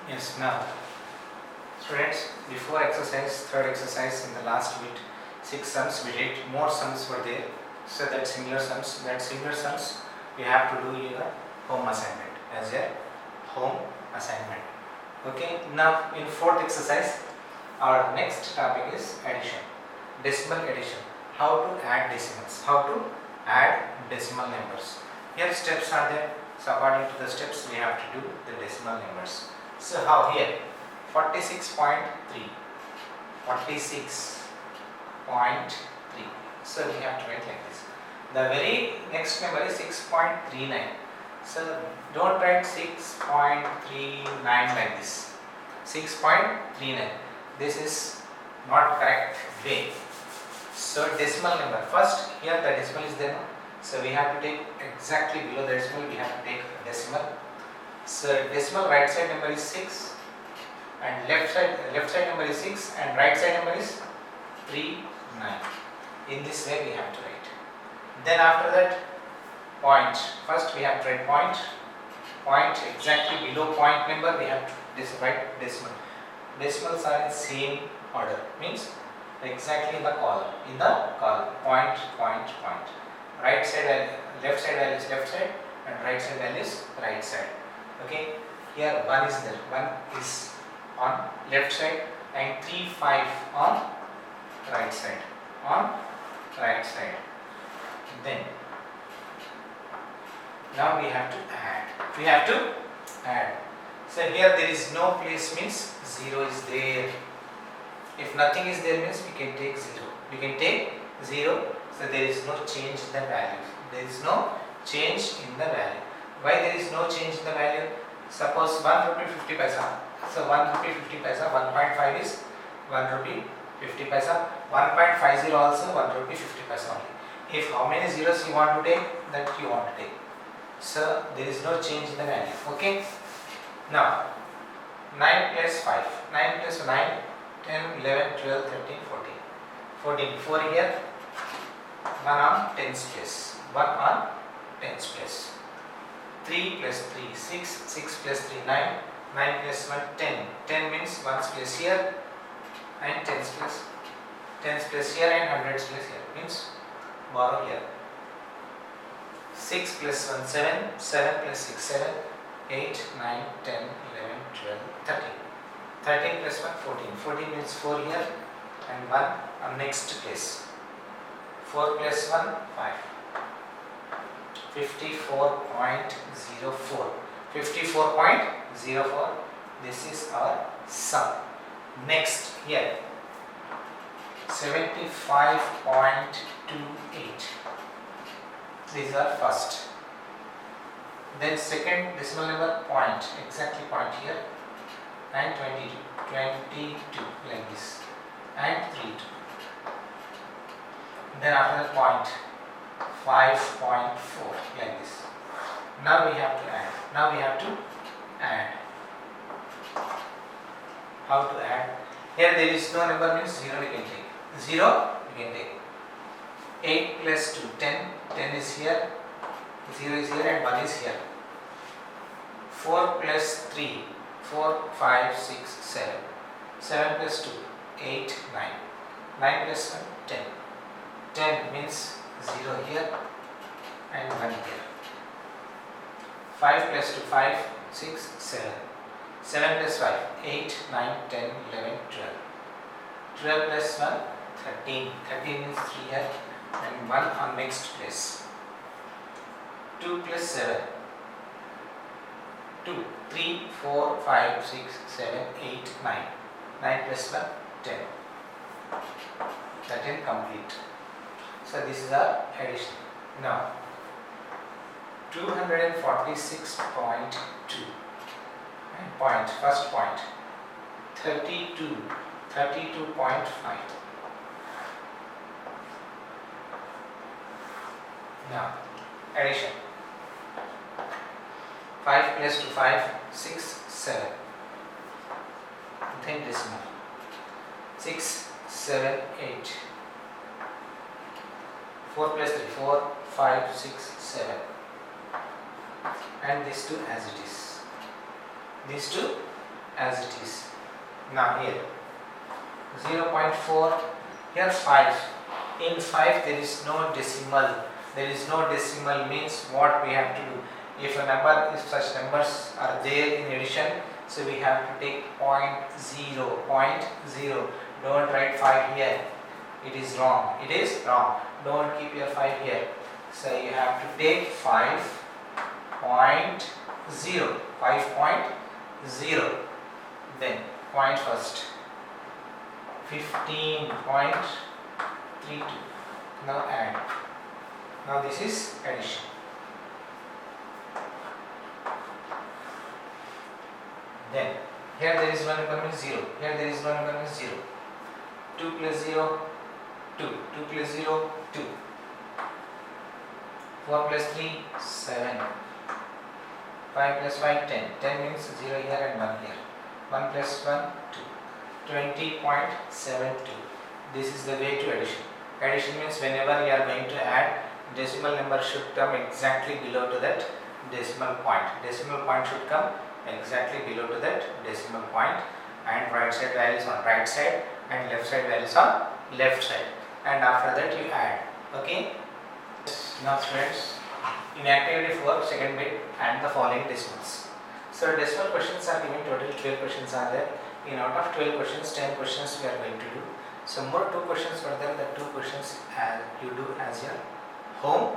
Yes, now students, before exercise, third exercise in the last bit, 6 sums we did, more sums were there. So that similar sums we have to do your home assignment as a home assignment. Okay, now in fourth exercise, our next topic is addition, decimal addition. How to add decimals, how to add decimal numbers. Here steps are there. So according to the steps we have to do the decimal numbers. So how here 46.3, 46.3. So we have to write like this. The very next number is 6.39. So don't write 6.39 like this. 6.39. This is not correct way. So decimal number. First here the decimal is there. So we have to take exactly below the decimal, we have to take decimal. So decimal right side number is 6 and left side number is 6 and right side number is 39. In this way we have to write. Then after that point. First we have to write point. Point exactly below point number we have to write decimal. Decimals are in same order. Means exactly in the column. Point, point, point. Right side, left side value is left side and right side value is right side. Okay, here 1 is there, 1 is on left side and 3, 5 on right side, Then now we have to add, so here there is no place means 0 is there. If nothing is there means we can take 0, so there is no change in the value. Why there is no change in the value? Suppose 1 rupee 50 paisa. So 1 rupee 50 paisa, 1.5 is 1 rupee 50 paisa. 1.50 also 1 rupee 50 paisa only. If how many zeros you want to take, that you want to take. So there is no change in the value. Okay. Now 9 plus 5. 9 plus 9, 10, 11, 12, 13, 14. 14. 4 here. 1 on tens place. 1 on tens place. 3 plus 3, 6, 6 plus 3, 9, 9 plus 1, 10. 10 means 1's place here and 10's place here and 100's place here. Means borrow here. 6 plus 1, 7, 7 plus 6, 7, 8, 9, 10, 11, 12, 13. 13 plus 1, 14. 14 means 4 here and 1 on next place. 4 plus 1, 5. 54.04. 54.04. This is our sum. Next here 75.28. These are first. Then second decimal number point, exactly point here, and 22 like this, and 32. Then after the point 5.4 like this. Now we have to add. How to add? Here there is no number means 0 we can take. 0 we can take. 8 plus 2, 10. 10 is here, 0 is here and 1 is here. 4 plus 3, 4, 5, 6, 7. 7 plus 2, 8, 9. 9 plus 1, 10. 10 means 0 here and 1 here. 5 plus 2, 5, 6, 7. 7 plus 5, 8, 9, 10, 11, 12. 12 plus 1, 13. 13 means 3 here and 1 on next place. 2 plus 7. 2, 3, 4, 5, 6, 7, 8, 9. 9 plus 1, 10. 13 complete. So this is our addition. Now 246.2 and point, first point 32.5. Now addition 5 plus 2, 5, 6, 7. Then decimal 6, 7, 8. 4 plus 3, 4, 5, 6, 7. And these two as it is. as it is. Now here 0.4, here 5. In 5 there is no decimal. There is no decimal means what we have to do? If such numbers are there in addition, so we have to take 0.0. Don't write 5 here. It is wrong. It is wrong. Don't keep your 5 here. So you have to take 5.0. 5.0. Then point first. 15.32. Now add. Now this is addition. Then here there is one number means 0. Here there is one number means 0. 2 plus 0, 2. 2 plus 0, 2. 4 plus 3, 7. 5 plus 5, 10. 10 means 0 here and 1 here. 1 plus 1, 2. 20.72. This is the way to addition. Addition means whenever you are going to add, decimal number should come exactly below to that decimal point. Decimal point should come exactly below to that decimal point, and right side values on right side and left side values on left side, and after that you add. Okay. Now students, in activity 4, second bit, and the following decimals. So decimal questions are given, total 12 questions are there. In out of 12 questions, 10 questions we are going to do. So more 2 questions were there, the 2 questions you do as your home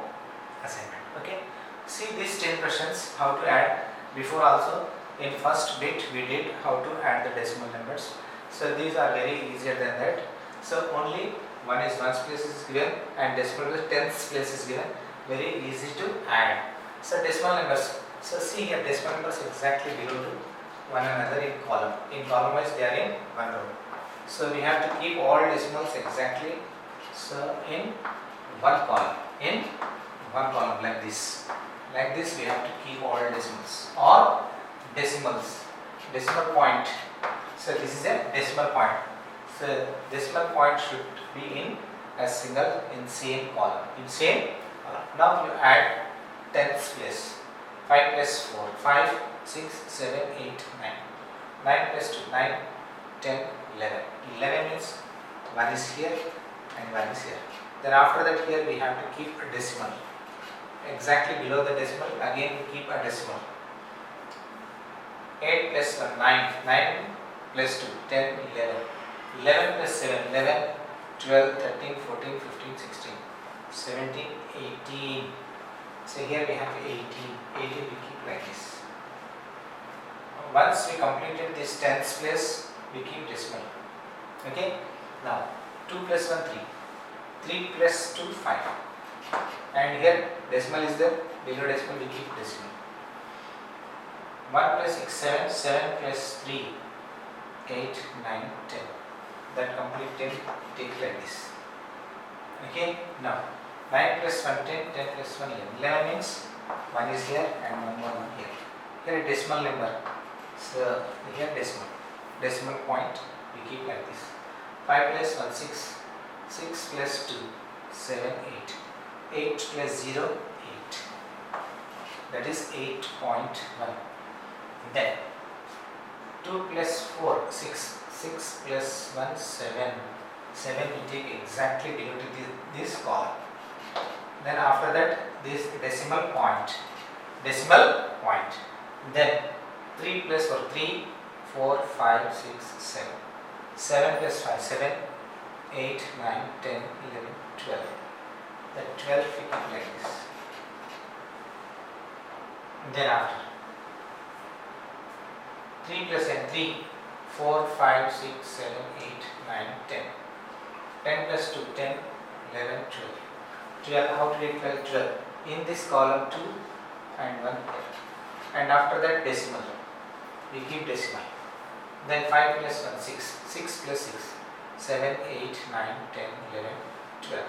assignment. Okay. See these 10 questions how to add. Before also in first bit we did how to add the decimal numbers. So these are very easier than that. So only one is ones place is given and decimal place tenths place is given. Very easy to add. So decimal numbers. So see here decimal numbers exactly below to one another in column. In column wise they are in one row. So we have to keep all decimals exactly. So in one column. In one column like this. Like this we have to keep all decimals or decimals. Decimal point. So this is a decimal point. So decimal point should be in a single in same column. In same column. Now you add tenths place. 5 plus 4. 5, 6, 7, 8, 9. 9 plus 2. 9, 10, 11. 11 means 1 is here and 1 is here. Then after that here we have to keep a decimal. Exactly below the decimal again we keep a decimal. 8 plus 1, 9. 9 plus 2, 10, 11. 11 plus 7, 11, 12, 13, 14, 15, 16, 17, 18. So here we have 18. 18 we keep like this. Once we completed this tenths place, we keep decimal. Okay. Now 2 plus 1, 3. 3 plus 2, 5. And here decimal is there. Below decimal we keep decimal. 1 plus 6, 7. 7 plus 3, 8, 9, 10. That complete 10 take like this. Okay. Now 9 plus 1, 10. 10 plus 1, 11. 11 means 1 is here and 1 more 1 here. Here a decimal number. So here decimal. Decimal point we keep like this. 5 plus 1, 6. 6 plus 2, 7, 8. 8 plus 0, 8. That is 8.1. Then 2 plus 4, 6. 6 plus 1, 7. 7 we take exactly below to this column. Then after that this decimal point. Decimal point. Then 3 plus 4, 3, 4, 5, 6, 7. 7 plus 5, 7, 8, 9, 10, 11, 12. The 12 we keep like this. Then after 3 plus n, 3, 4, 5, 6, 7, 8, 9, 10. 10 plus 2, 10, 11, 12. 12, how to read 12? 12. In this column 2 and 1 here. And after that decimal. We keep decimal. Then 5 plus 1, 6. 6 plus 6, 7, 8, 9, 10, 11, 12.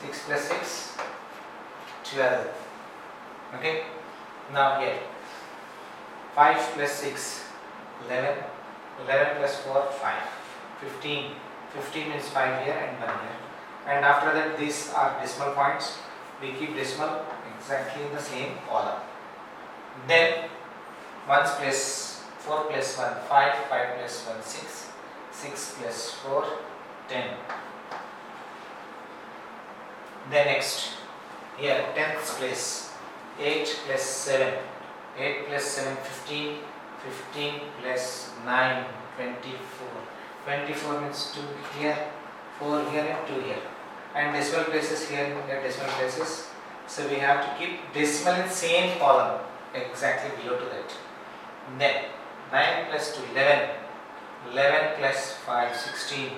6 plus 6, 12. Okay. Now here 5 plus 6, 11. 11 plus 4, 5. 15. 15 means 5 here and 1 here. And after that these are decimal points. We keep decimal exactly in the same column. Then 1's place 4 plus 1, 5, 5 plus 1, 6, 6 plus 4, 10. Then next, here 10th place, 8 plus 7, 8 plus 7, 15, 15 plus 9, 24. 24 means 2 here, 4 here and 2 here. And decimal places here, decimal places. So we have to keep decimal in same column, exactly below to that. Then 9 plus 2, 11, 11 plus 5, 16,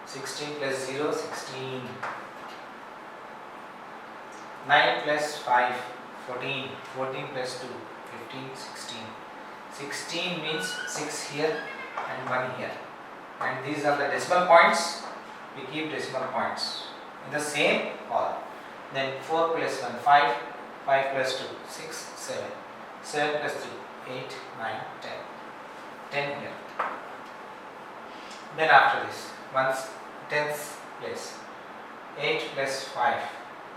16 plus 0, 16. 9 plus 5, 14, 14 plus 2, 15, 16. 16 means 6 here and 1 here. And these are the decimal points. We keep decimal points in the same column. Then 4 plus 1, 5, 5 plus 2, 6, 7, 7 plus 3, 8, 9, 10. 10 here. Then after this, 10th place, 8 plus 5,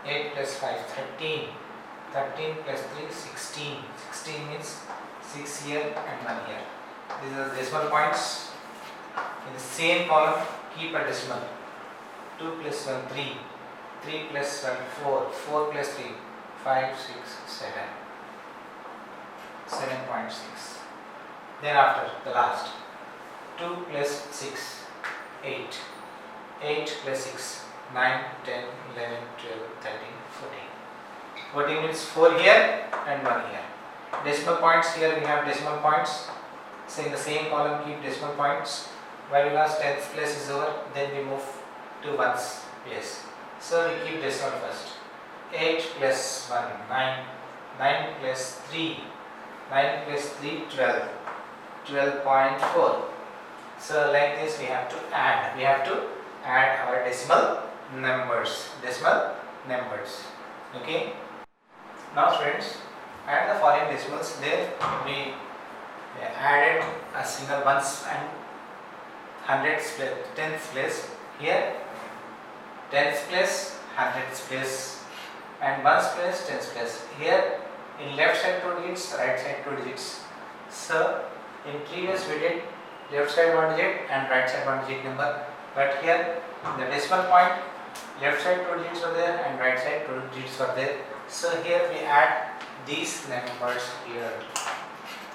8 plus 5, 13, 13 plus 3, 16, 16 means 6 here and 1 here. These are the decimal points. In the same column, keep a decimal. 2 plus 1, 3, 3 plus 1, 4, 4 plus 3, 5, 6, 7, 7.6. Then after, the last, 2 plus 6, 8, 8 plus 6, 9, 10, 11, 12, 13, 14. 14 means 4 here and 1 here. Decimal points, here we have decimal points. So in the same column keep decimal points. While last 10th place is over, then we move to 1's place. So we keep decimal first. 8 plus 1, 9, 9 plus 3, 9 plus 3, 12, 12.4. So like this we have to add. We have to add our decimal numbers. Okay. Now friends, add the following decimals. There we added a single ones and hundredths place, 10th place. Here 10th place, 100th place, and 1's place, 10th place. Here in left side 2 digits, right side 2 digits. So in previous we did left side 1 digit and right side 1 digit number, but here the decimal point, left side 2 digits were there and right side 2 digits were there. So here we add these numbers here,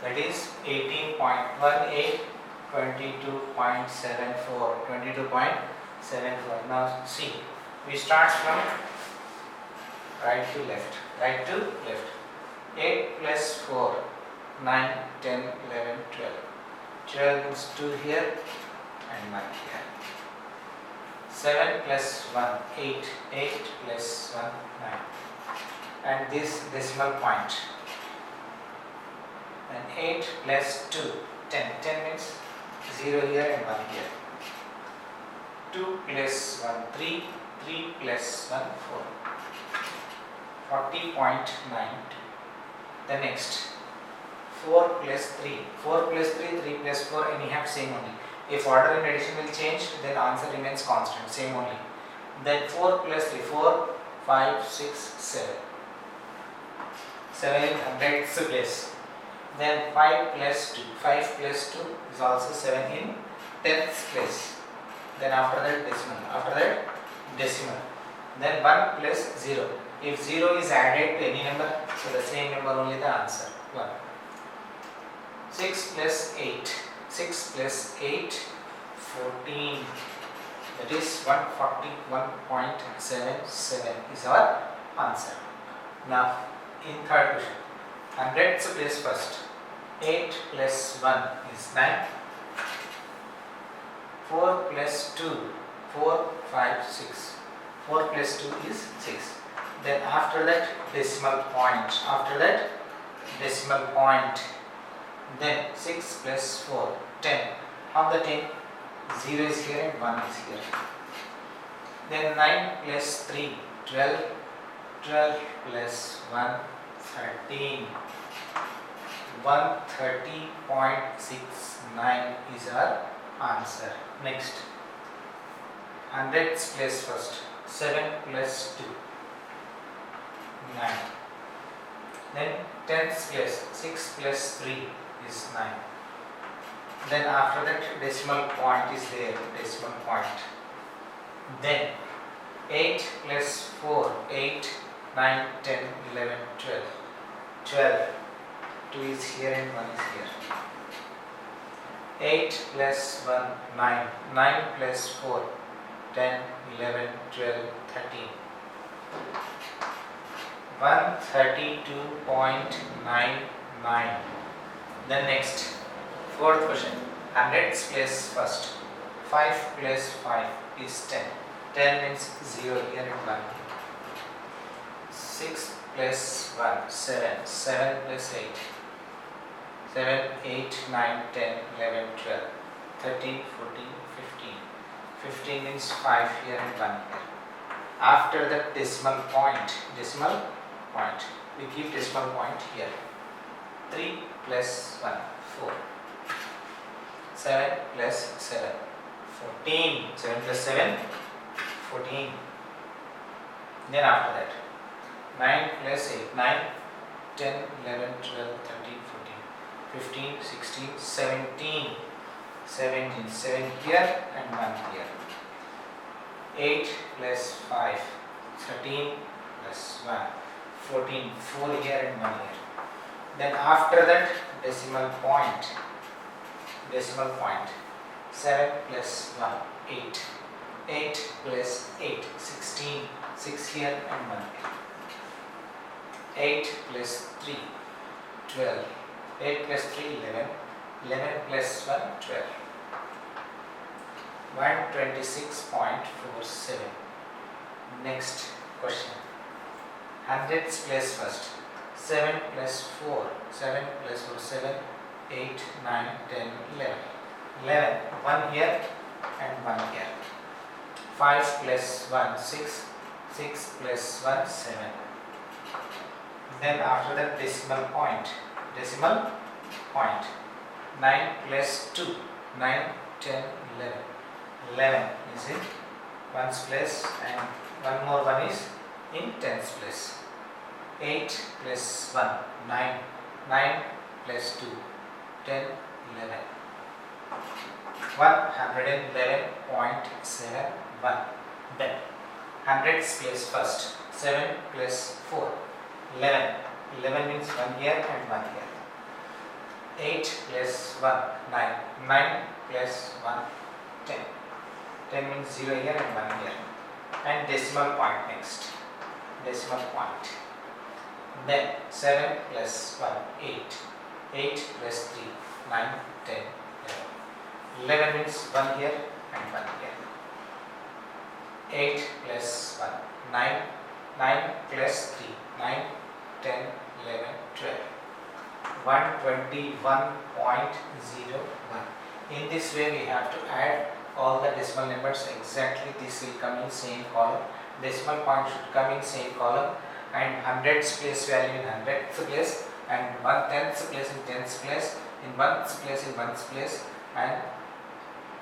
that is 18.18, 22.74, 22.74. Now see, we start from right to left, 8 plus 4, 9, 10, 11, 12. 12 means 2 here and 1 here. 7 plus 1, 8, 8 plus 1, 9. And this decimal point. And 8 plus 2, 10. 10 means 0 here and 1 here. 2 plus 1, 3, 3 plus 1, 4. 40.92. The next, 4 plus 3, 4 plus 3, 3 plus 4, and you have same only. If order in addition will change, then answer remains constant, same only. Then 4 plus 3, 4, 5, 6, 7. 7 in hundredths place. Then 5 plus 2, 5 plus 2 is also 7 in tenths place. Then after that decimal. Then 1 plus 0. If 0 is added to any number, so the same number only the answer, 1. 6 plus 8, 6 plus 8, 14. That is 141.77 is our answer. Now in third question, hundredths place first. 8 plus 1 is 9. 4 plus 2, 4, 5, 6. 4 plus 2 is 6. Then after that decimal point. Then 6 plus 4, 10. Of the 10, 0 is here and 1 is here. Then 9 plus 3, 12. 12 plus 1, 13. 130.69 is our answer. Next, hundredths place first. 7 plus 2, 9. Then tenths place, 6 plus 3 is 9. Then after that decimal point is there, decimal point. Then 8 plus 4, 8, 9, 10, 11, 12. 12. 2 is here and 1 is here. 8 plus 1, 9. 9 plus 4, 10, 11, 12, 13. 132.99. Then next, fourth question. Hundreds place first. 5 plus 5 is 10. 10 means 0 here and 1 here. 6 plus 1, 7. 7 plus 8. 7, 8, 9, 10, 11, 12, 13, 14, 15. 15 means 5 here and 1 here. After that decimal point, we keep decimal point here. 3 plus 1, 4. 7 plus 7, 14. 7 plus 7, 14. Then after that, 9 plus 8, 9, 10, 11, 12, 13, 14, 15, 16, 17. 17, 7 here and 1 here. 8 plus 5, 13 plus 1, 14, 4 here and 1 here. Then after that decimal point, 7 plus 1, 8. 8 plus 8, 16, 6 here and 1 here. 8 plus 3, 12. 8 plus 3, 11. 11 plus 1, 12. 126.47. Next question. Hundreds place first. 7 plus 4. 7 plus 4, 7, 8, 9, 10, 11. 11. 1 here and 1 here. 5 plus 1, 6. 6 plus 1, 7. Then after that decimal point. 9 plus 2. 9, 10, 11. 11 is in 1's place and one more one is in 10's place. 8 plus 1, 9. 9 plus 2, 10, 11. 111.71. Then hundreds place first. 7 plus 4, 11. 11 means 1 here and 1 here. 8 plus 1, 9. 9 plus 1, 10. 10 means 0 here and 1 here. And decimal point next. Decimal point. Then 7 plus 1, 8. 8 plus 3, 9, 10, 11. 11 means 1 here and 1 here. 8 plus 1, 9. 9 plus 3, 9, 10, 11, 12. 121.01. In this way we have to add all the decimal numbers exactly. This will come in same column. Decimal point should come in same column, and hundreds place value in hundredths place, and 1/10th place in 10th place, in 1th place in 1th place, and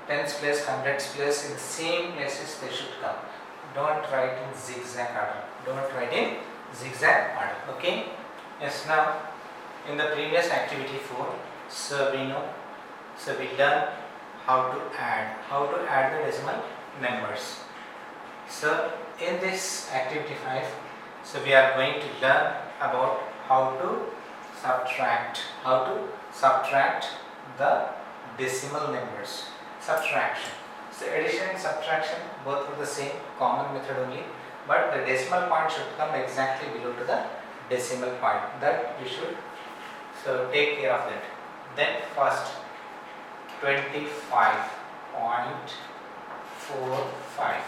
10th place, hundredths place, in the same places they should come. Don't write in zigzag order. Okay. Yes. Now in the previous activity 4, so we learn how to add the decimal numbers. So in this activity 5, so we are going to learn about how to subtract the decimal numbers. Subtraction. So addition and subtraction both are the same, common method only, but the decimal point should come exactly below to the decimal point. That we should take care of that. Then first 25.45.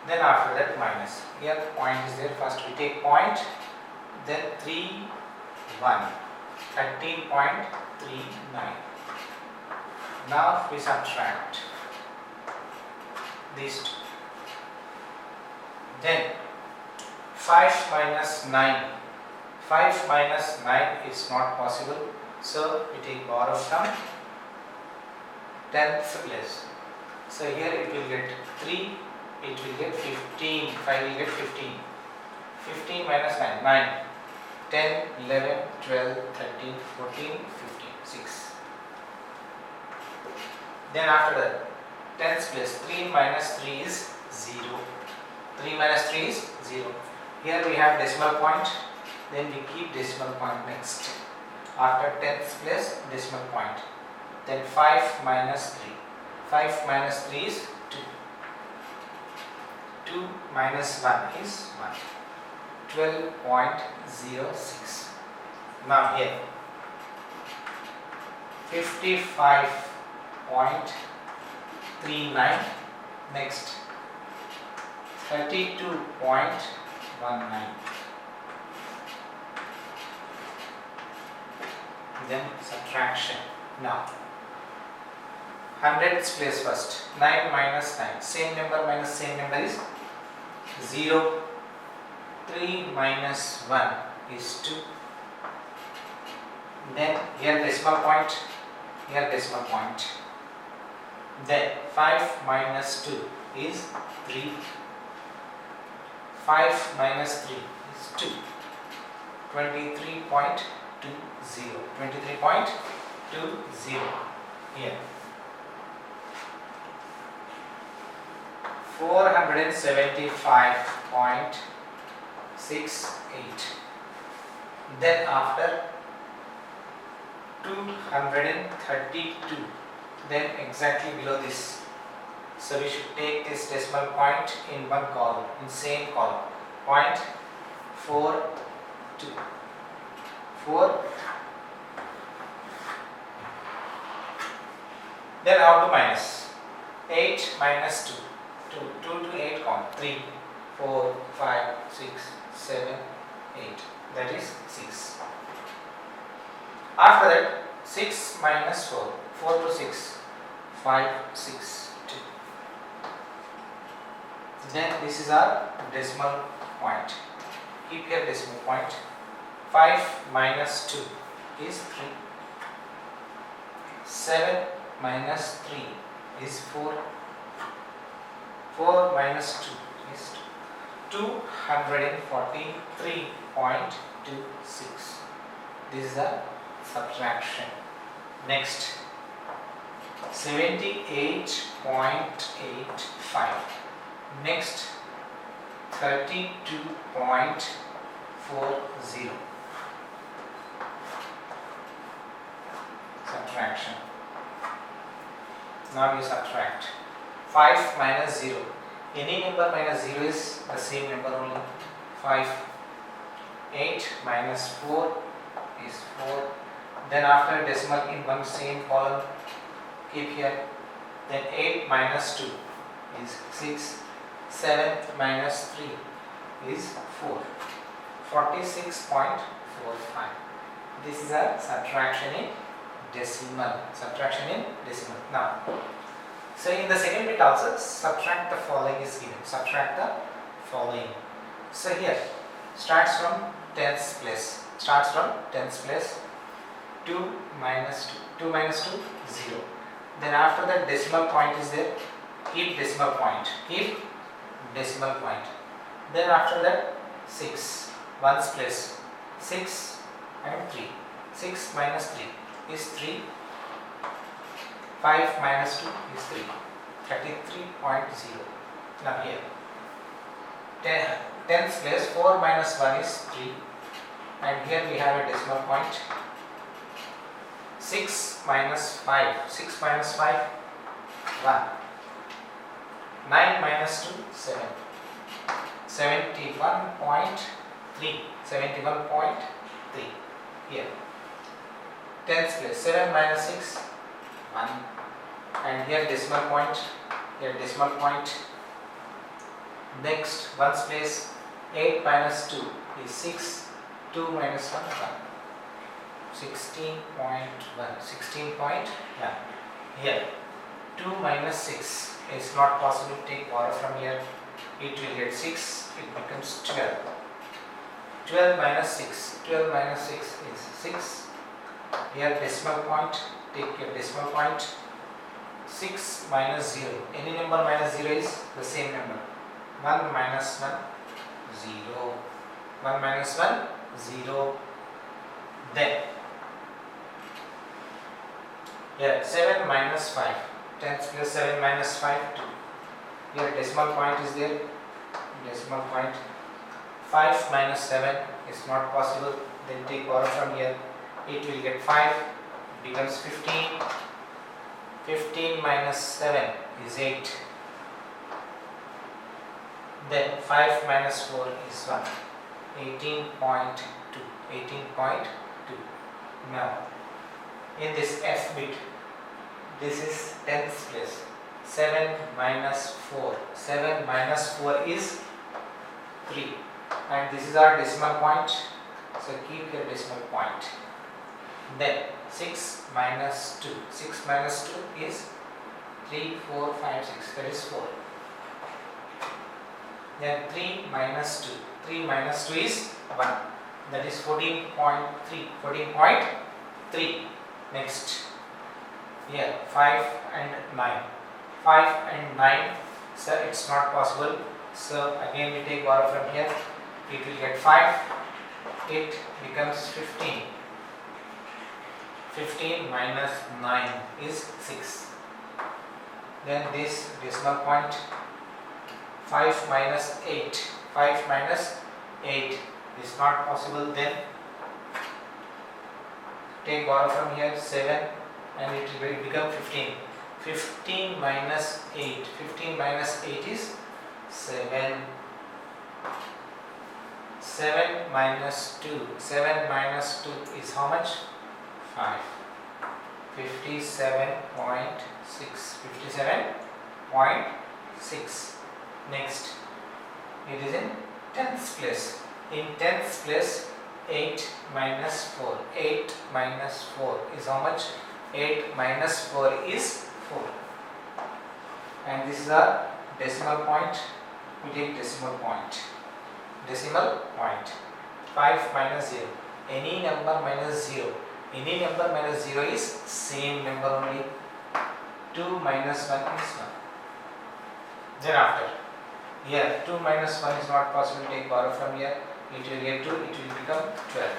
Then after that minus. Here point is there. First we take point, then 3, 1, 13.39. Now we subtract these two. Then 5 minus 9. 5 minus 9 is not possible. So we take borrow from 10th place. So here it will get 3, it will get 15, 5 will get 15. 15 minus 9, 9, 10, 11, 12, 13, 14, 15, 6. Then after that, tens place, 3 minus 3 is 0. 3 minus 3 is 0. Here we have decimal point, then we keep decimal point next. After tens place, decimal point. Then 5 minus 3. 5 minus 3 is 2. 2 minus 1 is 1. 12.06. Now here 55.39. Next 32.19. Then subtraction. Now hundreds place first. 9 minus 9. Same number minus same number is 0. 3 minus 1 is 2. Then here decimal point, here decimal point. Then 5 minus 2 is 3. 5 minus 3 is 2. 23.20. 23.20 here. 475.68. Then after 232, then exactly below this. So we should take this decimal point in one column, in same column. Point 4 2 4. Then how to minus? 8 minus 2. 2 to 8 count. 3, 4, 5, 6, 7, 8. That is 6. After that, 6 minus 4. 4 to 6. 5, 6, 2. Then this is our decimal point. Keep here decimal point. 5 minus 2 is 3. 7 minus 3 is 4. 4 minus 2 is 2. 243.26. This is the subtraction. Next, 78.85. Next, 32.40. Subtraction. Now you subtract. 5 minus 0. Any number minus 0 is the same number only. 5. 8 minus 4 is 4. Then after decimal in one same column, keep here. Then 8 minus 2 is 6. 7 minus 3 is 4. 46.45. This is a subtraction in decimal. Subtraction in decimal. Now, so in the second bit also, subtract the following is given. Subtract the following. So here, starts from tens place. Starts from tens place. 2 minus 2. 2 minus 2, 0. Then after that decimal point is there. Keep decimal point. Keep decimal point. Then after that 6. Ones place. 6 and 3. 6 minus 3 is 3. 5 minus 2 is 3. 33.0. Now here. Tens place. 4 minus 1 is 3. And here we have a decimal point. 6 minus 5. 6 minus 5, 1. 9 minus 2, 7. 71.3. 71.3. Here. Tens place. 7 minus 6, 1. And here decimal point. Here decimal point. Next, ones place. 8 minus 2 is 6. 2 minus 1, 1. 16.1. 16.1. Here 2 minus 6 is not possible to take power from here. It will get 6. It becomes 12. 12 minus 6. 12 minus 6 is 6. Here decimal point. Take your decimal point. 6 minus 0. Any number minus 0 is the same number. 1 minus 1, 0. 1 minus 1, 0. Then here 7 minus 5. Tens place 7 minus 5, 2. Here decimal point is there. Decimal point. 5 minus 7 is not possible. Then take power from here. It will get 5. It becomes 15. 15 minus 7 is 8. Then 5 minus 4 is 1. 18.2. 18.2. Now, in this F bit, this is tens place. 7 minus 4. 7 minus 4 is 3. And this is our decimal point. So keep your decimal point. Then 6 minus 2. 6 minus 2 is 3, 4, 5, 6. That is 4. Then 3 minus 2. 3 minus 2 is 1. That is 14.3. 14.3. Next. Here 5 and 9. 5 and 9. So it's not possible. So again we take power from here. It will get 5. It becomes 15. 15 minus 9 is 6. Then this decimal point. 5 minus 8. 5 minus 8 is not possible. Then take power from here 7 and it will become 15. 15 minus 8. 15 minus 8 is 7. 7 minus 2. 7 minus 2 is how much? 5. 57.6. 57.6. Next, it is in tens place. In tens place, 8 minus 4. 8 minus 4 is how much? 8 minus 4 is 4. And this is our decimal point. We take decimal point. Decimal point. 5 minus 0. Any number minus 0. Any number minus 0 is same number only. 2 minus 1 is 1. Then after, here 2 minus 1 is not possible. Take power from here. It will get 2. It will become 12.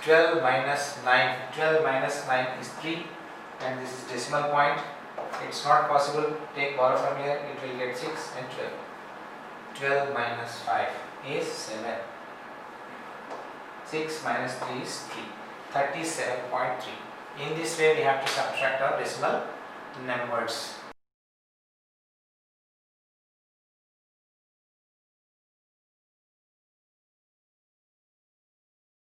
12 minus 9. 12 minus 9 is 3. And this is decimal point. It's not possible. Take power from here. It will get 6 and 12. 12 minus 5 is 7. 6 minus 3 is 3. 37.3. In this way we have to subtract our decimal numbers.